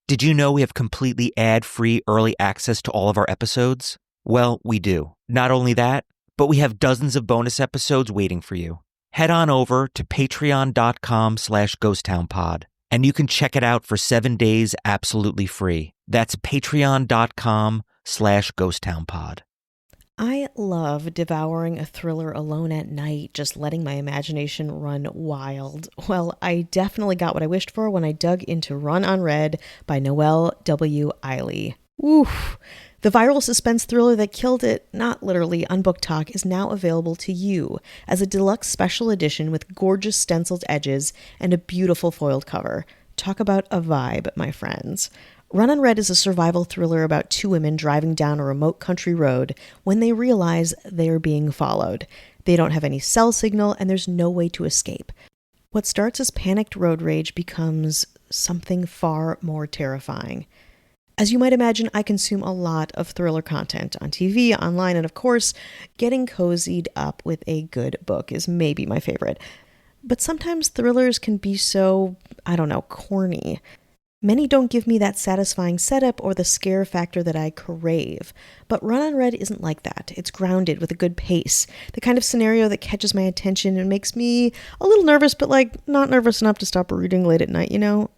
Did you know we have completely ad-free early access to all of our episodes? Well, we do. Not only that, but we have dozens of bonus episodes waiting for you. Head on over to patreon.com/ghosttownpod, and you can check it out for 7 days absolutely free. That's patreon.com/ghosttownpod. I love devouring a thriller alone at night, just letting my imagination run wild. Well, I definitely got what I wished for when I dug into Run on Red by Noelle W. Eiley. Oof. The viral suspense thriller that killed it, not literally, on Book Talk is now available to you as a deluxe special edition with gorgeous stenciled edges and a beautiful foiled cover. Talk about a vibe, my friends. Run on Red is a survival thriller about two women driving down a remote country road when they realize they are being followed. They don't have any cell signal and there's no way to escape. What starts as panicked road rage becomes something far more terrifying. As you might imagine, I consume a lot of thriller content on TV, online, and of course, getting cozied up with a good book is maybe my favorite. But sometimes thrillers can be so, corny. Many don't give me that satisfying setup or the scare factor that I crave. But Run on Red isn't like that. It's grounded with a good pace, the kind of scenario that catches my attention and makes me a little nervous, but not nervous enough to stop reading late at night, I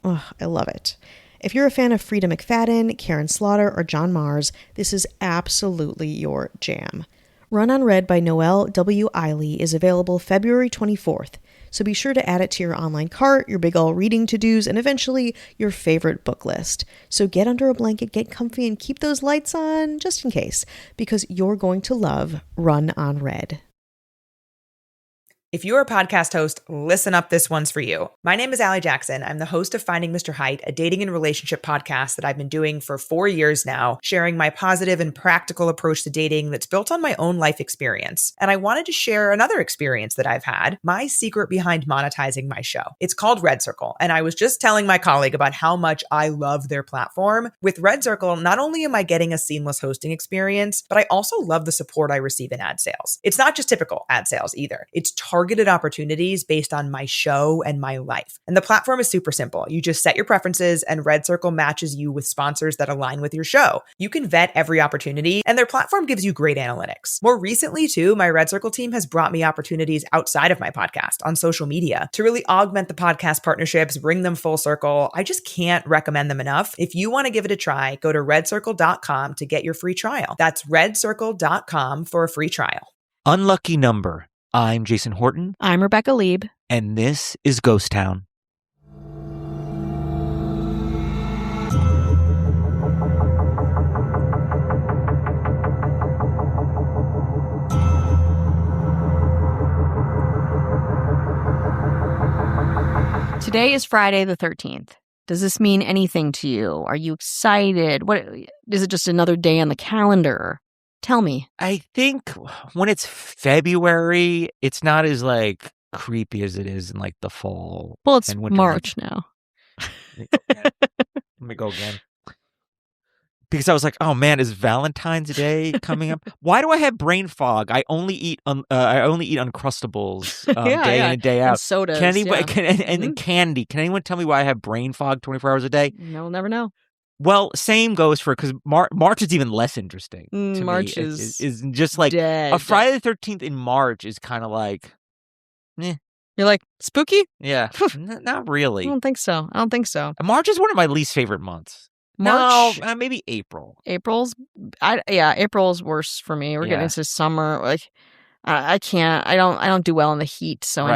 love it. If you're a fan of Frida McFadden, Karen Slaughter, or John Mars, this is absolutely your jam. Run on Red by Noelle W. Eiley is available February 24th, so be sure to add it to your online cart, your big ol' reading to-dos, and eventually your favorite book list. So get under a blanket, get comfy, and keep those lights on just in case, because you're going to love Run on Red. If you're a podcast host, listen up, this one's for you. My name is Allie Jackson. I'm the host of Finding Mr. Height, a dating and relationship podcast that I've been doing for 4 years now, sharing my positive and practical approach to dating that's built on my own life experience. And I wanted to share another experience that I've had, my secret behind monetizing my show. It's called Red Circle, and I was just telling my colleague about how much I love their platform. With Red Circle, not only am I getting a seamless hosting experience, but I also love the support I receive in ad sales. It's not just typical ad sales either. It's targeted opportunities based on my show and my life. And the platform is super simple. You just set your preferences and Red Circle matches you with sponsors that align with your show. You can vet every opportunity and their platform gives you great analytics. More recently too, my Red Circle team has brought me opportunities outside of my podcast on social media to really augment the podcast partnerships, bring them full circle. I just can't recommend them enough. If you want to give it a try, go to redcircle.com to get your free trial. That's redcircle.com for a free trial. Unlucky number. I'm Jason Horton. I'm Rebecca Lieb. And this is Ghost Town. Today is Friday the 13th. Does this mean anything to you? Are you excited? What is it, just another day on the calendar? Tell me. I think when it's February, it's not as creepy as it is in the fall. Well, it's and winter. March now. Let me go again. Because I was like, oh man, is Valentine's Day coming up? Why do I have brain fog? I only eat Uncrustables day in and day out. And sodas. And then candy. Can anyone tell me why I have brain fog 24 hours a day? No, we'll never know. Well, same goes for, because March is even less interesting to March me. is just dead. A Friday the 13th in March is kind of You're like, spooky? Yeah, not really. I don't think so. March is one of my least favorite months. March? No, maybe April. April's worse for me. We're getting into summer. I can't. I don't do well in the heat. So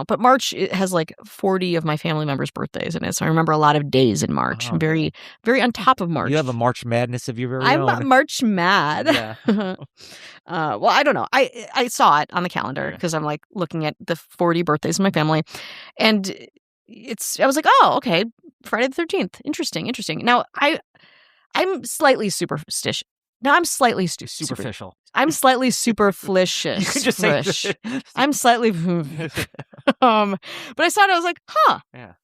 But March, it has 40 of my family members' birthdays in it. So I remember a lot of days in March. I'm very, very on top of March. You have a March madness of your very own. I'm March mad. Yeah. Well, I don't know. I saw it on the calendar because I'm looking at the 40 birthdays of my family, and I was like, oh, okay, Friday the 13th. Interesting. Now I'm slightly superstitious. Now I'm slightly superficial. I'm slightly superflicious. You could just say I'm slightly but I saw it, I was like,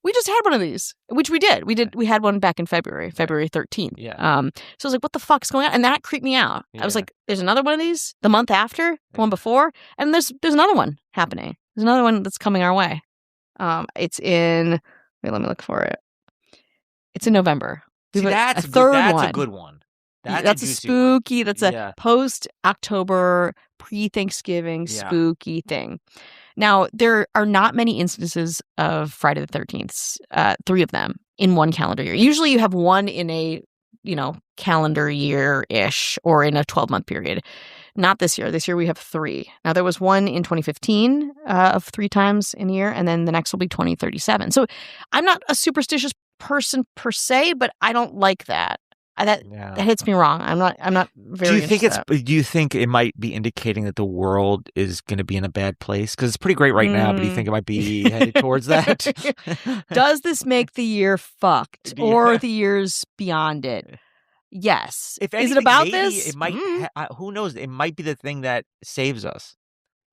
we just had one of these, which we did. We had one back in February 13th. Yeah. So I was like, what the fuck's going on? And that creeped me out. I was like, there's another one of these the month after, the one before, and there's another one happening. There's another one that's coming our way. It's in, let me look for it. It's in November. We See, have that's a third that's one. a good one. That's a juicy spooky. one. That's a post-October, pre-Thanksgiving Yeah. spooky thing. Now, there are not many instances of Friday the 13th, 3 of them in one calendar year. Usually you have one in a, calendar year-ish or in a 12-month period. Not this year. This year we have 3. Now, there was one in 2015 of 3 times in a year, and then the next will be 2037. So I'm not a superstitious person per se, but I don't like that. That hits me wrong. I'm not very. Do you think it might be indicating that the world is going to be in a bad place? Because it's pretty great right now, but do you think it might be headed towards that? Does this make the year fucked or the years beyond it? Yes. If anything, is it about maybe this? It might. Who knows? It might be the thing that saves us.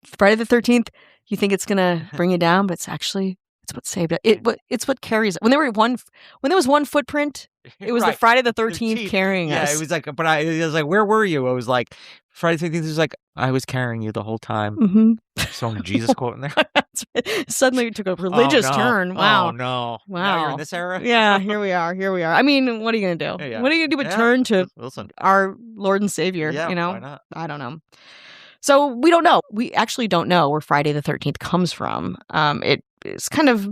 Friday the 13th. You think it's gonna bring you down, but it's what saved it. It's what carries it. When there was one footprint, it was the Friday the 13th carrying us. Yeah, it was like, but I was like, where were you? I was like, Friday the 13th was like, I was carrying you the whole time. Mm-hmm. Some Jesus quote in there. Suddenly it took a religious turn. Wow. Oh no. Wow. Now you're in this era? Yeah, here we are. I mean, what are you going to do? Yeah. What are you going to do but turn to our Lord and Savior? Yeah, why not? I don't know. So we don't know. We actually don't know where Friday the 13th comes from. It's kind of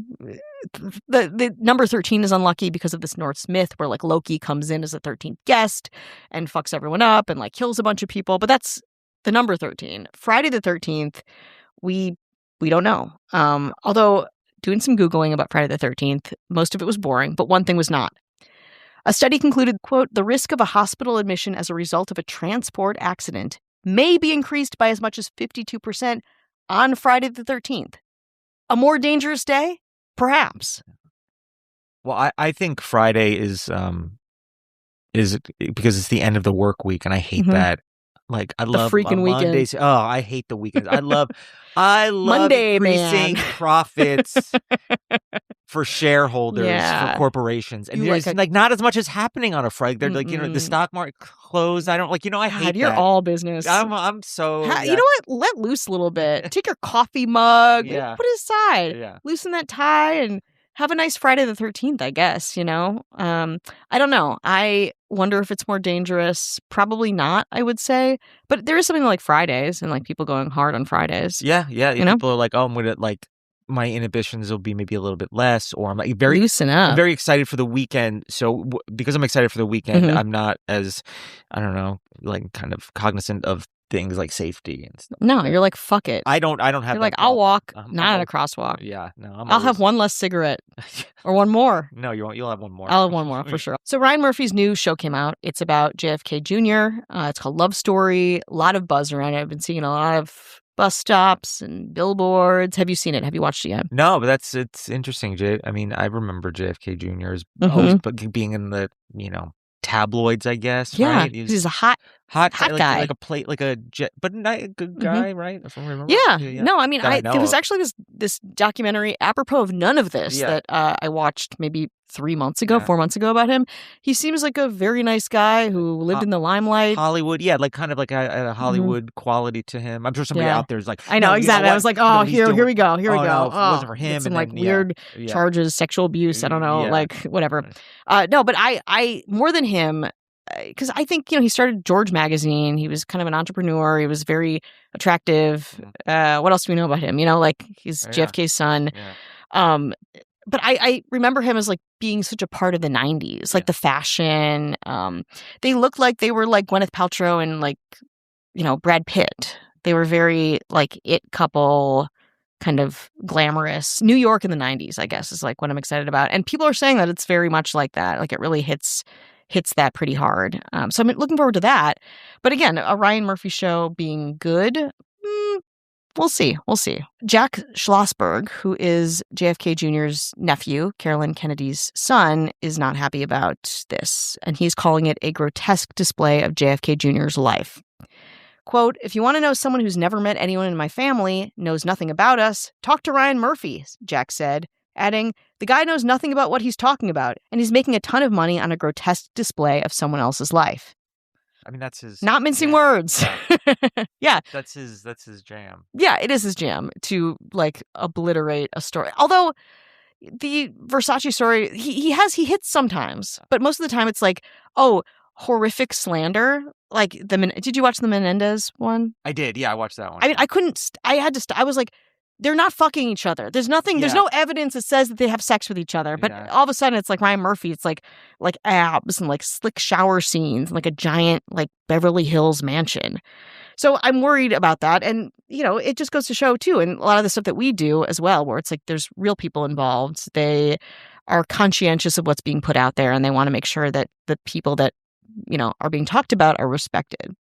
the number 13 is unlucky because of this Norse myth where like Loki comes in as the 13th guest and fucks everyone up and like kills a bunch of people. But that's the number 13. Friday the 13th, we don't know. Although doing some Googling about Friday the 13th, most of it was boring, but one thing was not. A study concluded, quote, the risk of a hospital admission as a result of a transport accident may be increased by as much as 52% on Friday the 13th. A more dangerous day? Perhaps. Well, I think Friday is because it's the end of the work week, and I hate that. Like, I love freaking Mondays. weekend. Oh, I hate the weekends. I love Monday, increasing profits for shareholders, Yeah. for corporations, and You there's like like not as much as happening on a Friday. They're like, the stock market closed. I don't like, I hate God, you're that. all business. I'm so. You know what? Let loose a little bit. Take your coffee mug. Yeah. Put it aside. Yeah. Loosen that tie and have a nice Friday the 13th, I guess, I don't know. I wonder if it's more dangerous. Probably not, I would say. But there is something like Fridays and like people going hard on Fridays. Yeah. People are like, oh, I'm gonna like my inhibitions will be maybe a little bit less, or I'm like loosen up. I'm very excited for the weekend. So because I'm excited for the weekend, I'm not as, I don't know, like kind of cognizant of things like safety and stuff. No, you're like, fuck it. I don't have. You're like, I'll walk, not at a crosswalk. Yeah, no. I'll have one less cigarette or one more. No, you won't. You'll have one more. I'll have one more for sure. So Ryan Murphy's new show came out. It's about JFK Jr. It's called Love Story. A lot of buzz around it. I've been seeing a lot of bus stops and billboards. Have you seen it? Have you watched it yet? No, but it's interesting, Jay. I mean, I remember JFK Jr. as always being in the tabloids, I guess. Yeah, right? He's a hot guy, like a plate, like a jet, but not a good guy, right? If I remember. Yeah. No, I mean, there was actually this documentary apropos of none of this that I watched maybe 3 months ago, 4 months ago about him. He seems like a very nice guy who lived in the limelight. Hollywood, like kind of like a Hollywood quality to him. I'm sure somebody out there is like, I know, exactly. I was like, oh, here we go. No, if it wasn't for him, some and like weird charges, sexual abuse. I don't know, like whatever. No, but I more than him, because I think he started George Magazine. He was kind of an entrepreneur. He was very attractive. What else do we know about him? Like he's JFK's son. But I remember him as like being such a part of the 90s, like the fashion. They looked like they were like Gwyneth Paltrow and like, Brad Pitt. They were very like it couple, kind of glamorous. New York in the 90s, I guess, is like what I'm excited about. And people are saying that it's very much like that. Like it really hits that pretty hard. So I'm looking forward to that. But again, a Ryan Murphy show being good, we'll see. Jack Schlossberg, who is JFK Jr.'s nephew, Carolyn Kennedy's son, is not happy about this. And he's calling it a grotesque display of JFK Jr.'s life. Quote, if you want to know someone who's never met anyone in my family, knows nothing about us, talk to Ryan Murphy, Jack said, adding, the guy knows nothing about what he's talking about, and he's making a ton of money on a grotesque display of someone else's life. I mean, that's his... Not mincing words. Yeah. That's his jam. Yeah, it is his jam to, like, obliterate a story. Although, the Versace story, he hits sometimes, but most of the time it's like, oh, horrific slander. Like did you watch the Menendez one? I did. Yeah, I watched that one. I mean, I couldn't. I had to. I was like, they're not fucking each other. There's nothing. There's no evidence that says that they have sex with each other. But all of a sudden, it's like Ryan Murphy. It's like abs and like slick shower scenes and like a giant like Beverly Hills mansion. So I'm worried about that. And, it just goes to show, too, and a lot of the stuff that we do as well, where it's like there's real people involved. They are conscientious of what's being put out there, and they want to make sure that the people that, are being talked about are respected.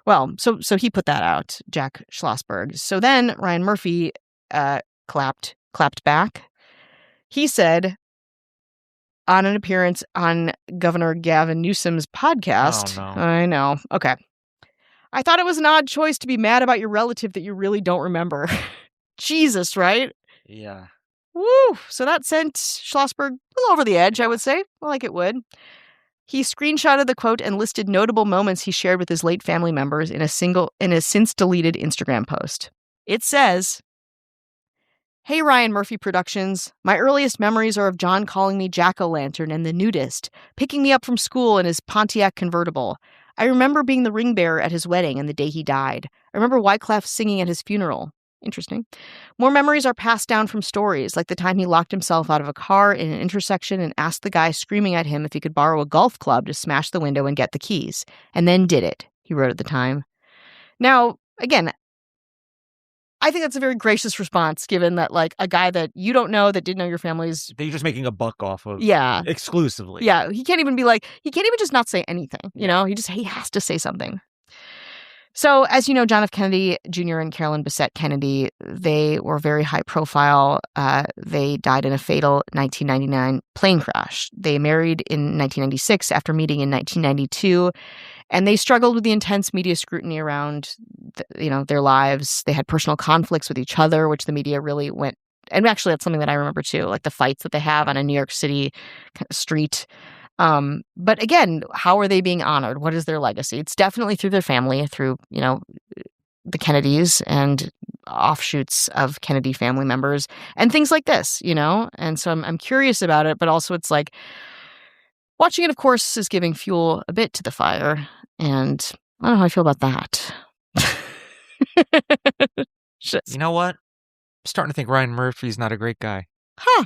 Well, so he put that out, Jack Schlossberg. So then Ryan Murphy clapped back. He said on an appearance on Governor Gavin Newsom's podcast. Oh, no. I know. Okay. I thought it was an odd choice to be mad about your relative that you really don't remember. Jesus, right? Yeah. Woo! So that sent Schlossberg a little over the edge, I would say, like it would. He screenshotted the quote and listed notable moments he shared with his late family members in a since deleted Instagram post. It says, "Hey Ryan Murphy Productions, my earliest memories are of John calling me Jack-o'-lantern and the nudist, picking me up from school in his Pontiac convertible. I remember being the ring bearer at his wedding and the day he died. I remember Wyclef singing at his funeral. Interesting. More memories are passed down from stories, like the time he locked himself out of a car in an intersection and asked the guy screaming at him if he could borrow a golf club to smash the window and get the keys, and then did it," he wrote at the time. Now, again, I think that's a very gracious response, given that, like, a guy that you don't know, that didn't know your family's... They're just making a buck off of. Yeah. Exclusively. Yeah. He can't even just not say anything, He has to say something. So, as you know, John F. Kennedy Jr. and Carolyn Bessette Kennedy, they were very high profile. They died in a fatal 1999 plane crash. They married in 1996 after meeting in 1992. And they struggled with the intense media scrutiny around, their lives. They had personal conflicts with each other, which the media really went. And actually, that's something that I remember too, like the fights that they have on a New York City street. But again, how are they being honored? What is their legacy? It's definitely through their family, through, the Kennedys and offshoots of Kennedy family members and things like this, And so I'm curious about it, but also it's like watching it, of course, is giving fuel a bit to the fire. And I don't know how I feel about that. Shit. You know what? I'm starting to think Ryan Murphy's not a great guy. Huh.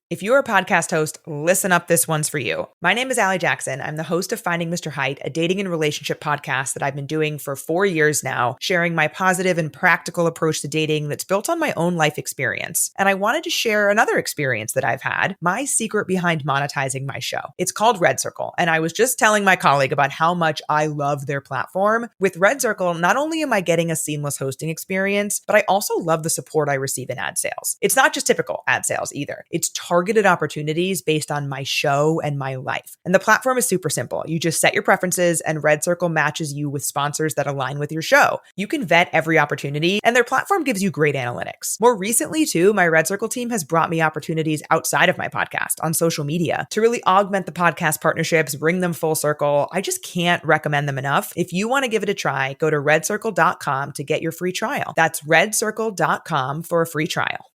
If you're a podcast host, listen up, this one's for you. My name is Allie Jackson. I'm the host of Finding Mr. Height, a dating and relationship podcast that I've been doing for 4 years now, sharing my positive and practical approach to dating that's built on my own life experience. And I wanted to share another experience that I've had, my secret behind monetizing my show. It's called Red Circle, and I was just telling my colleague about how much I love their platform. With Red Circle, not only am I getting a seamless hosting experience, but I also love the support I receive in ad sales. It's not just typical ad sales either. It's targeted opportunities based on my show and my life. And the platform is super simple. You just set your preferences and Red Circle matches you with sponsors that align with your show. You can vet every opportunity and their platform gives you great analytics. More recently too, my Red Circle team has brought me opportunities outside of my podcast on social media to really augment the podcast partnerships, bring them full circle. I just can't recommend them enough. If you want to give it a try, go to redcircle.com to get your free trial. That's redcircle.com for a free trial.